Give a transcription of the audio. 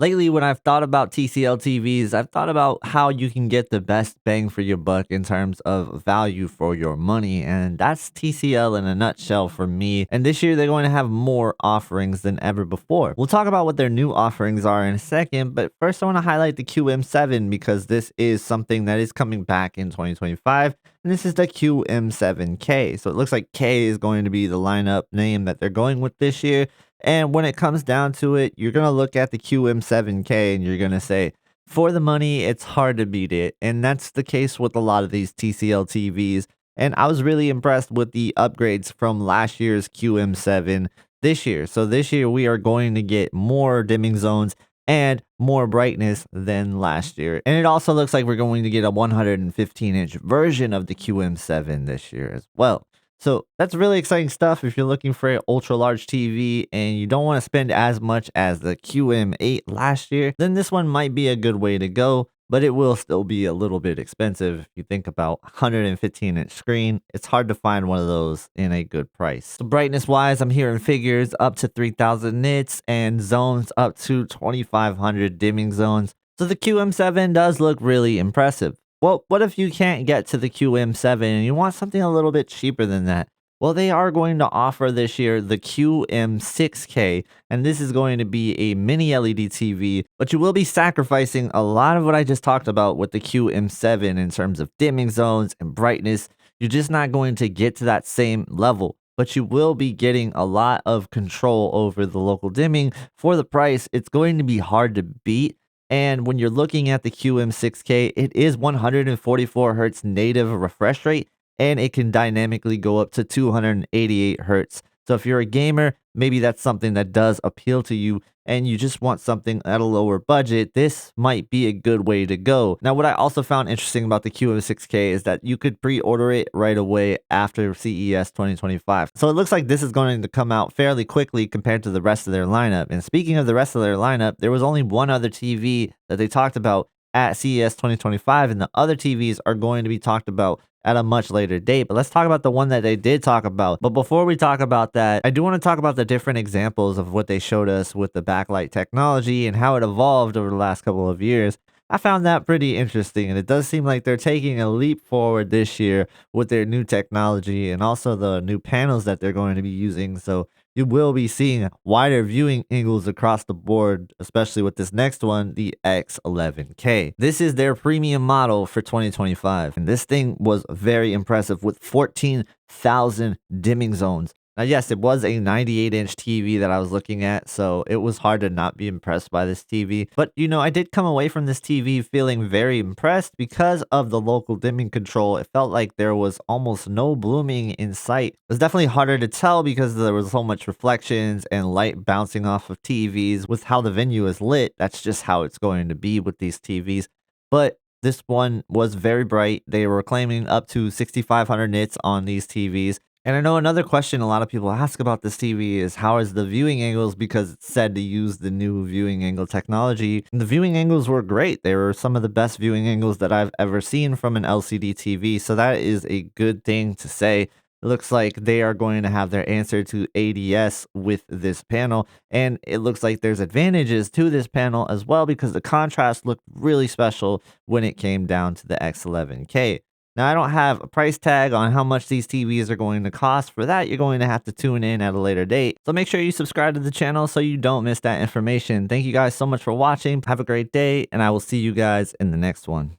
Lately, when I've thought about TCL TVs, I've thought about how you can get the best bang for your buck in terms of value for your money. And that's TCL in a nutshell for me. And this year, they're going to have more offerings than ever before. We'll talk about what their new offerings are in a second. But first, I want to highlight the QM7 because this is something that is coming back in 2025. And this is the QM7K. So it looks like K is going to be the lineup name that they're going with this year. And when it comes down to it, you're going to look at the QM7K and you're going to say, for the money, it's hard to beat it. And that's the case with a lot of these TCL TVs. And I was really impressed with the upgrades from last year's QM7 this year. So this year, we are going to get more dimming zones and more brightness than last year. And it also looks like we're going to get a 115-inch version of the QM7 this year as well. So that's really exciting stuff if you're looking for an ultra large TV and you don't want to spend as much as the QM8 last year, then this one might be a good way to go, but it will still be a little bit expensive. If you think about 115-inch screen, it's hard to find one of those in a good price. So brightness wise, I'm hearing figures up to 3000 nits and zones up to 2500 dimming zones. So the QM7 does look really impressive. Well, what if you can't get to the QM7 and you want something a little bit cheaper than that? Well, they are going to offer this year the QM6K, and this is going to be a mini LED TV, but you will be sacrificing a lot of what I just talked about with the QM7 in terms of dimming zones and brightness. You're just not going to get to that same level, but you will be getting a lot of control over the local dimming. For the price, it's going to be hard to beat. And when you're looking at the QM6K, it is 144 hertz native refresh rate, and it can dynamically go up to 288 hertz. So if you're a gamer, maybe that's something that does appeal to you and you just want something at a lower budget, this might be a good way to go. Now, what I also found interesting about the QM6K is that you could pre-order it right away after CES 2025. So it looks like this is going to come out fairly quickly compared to the rest of their lineup. And speaking of the rest of their lineup, there was only one other TV that they talked about at CES 2025, and the other TVs are going to be talked about at a much later date. But let's talk about the one that they did talk about. But before we talk about that, I do want to talk about the different examples of what they showed us with the backlight technology and how it evolved over the last couple of years. I found that pretty interesting, and it does seem like they're taking a leap forward this year with their new technology and also the new panels that they're going to be using. So you will be seeing wider viewing angles across the board, especially with this next one, the X11K. This is their premium model for 2025, and this thing was very impressive with 14,000 dimming zones. Now, yes, it was a 98-inch TV that I was looking at, so it was hard to not be impressed by this TV. But, I did come away from this TV feeling very impressed because of the local dimming control. It felt like there was almost no blooming in sight. It was definitely harder to tell because there was so much reflections and light bouncing off of TVs. With how the venue is lit, that's just how it's going to be with these TVs. But this one was very bright. They were claiming up to 6,500 nits on these TVs. And I know another question a lot of people ask about this TV is how is the viewing angles, because it's said to use the new viewing angle technology. And the viewing angles were great. They were some of the best viewing angles that I've ever seen from an LCD TV. So that is a good thing to say. It looks like they are going to have their answer to ADS with this panel. And it looks like there's advantages to this panel as well because the contrast looked really special when it came down to the X11K. Now, I don't have a price tag on how much these TVs are going to cost. For that, you're going to have to tune in at a later date. So make sure you subscribe to the channel so you don't miss that information. Thank you guys so much for watching. Have a great day, and I will see you guys in the next one.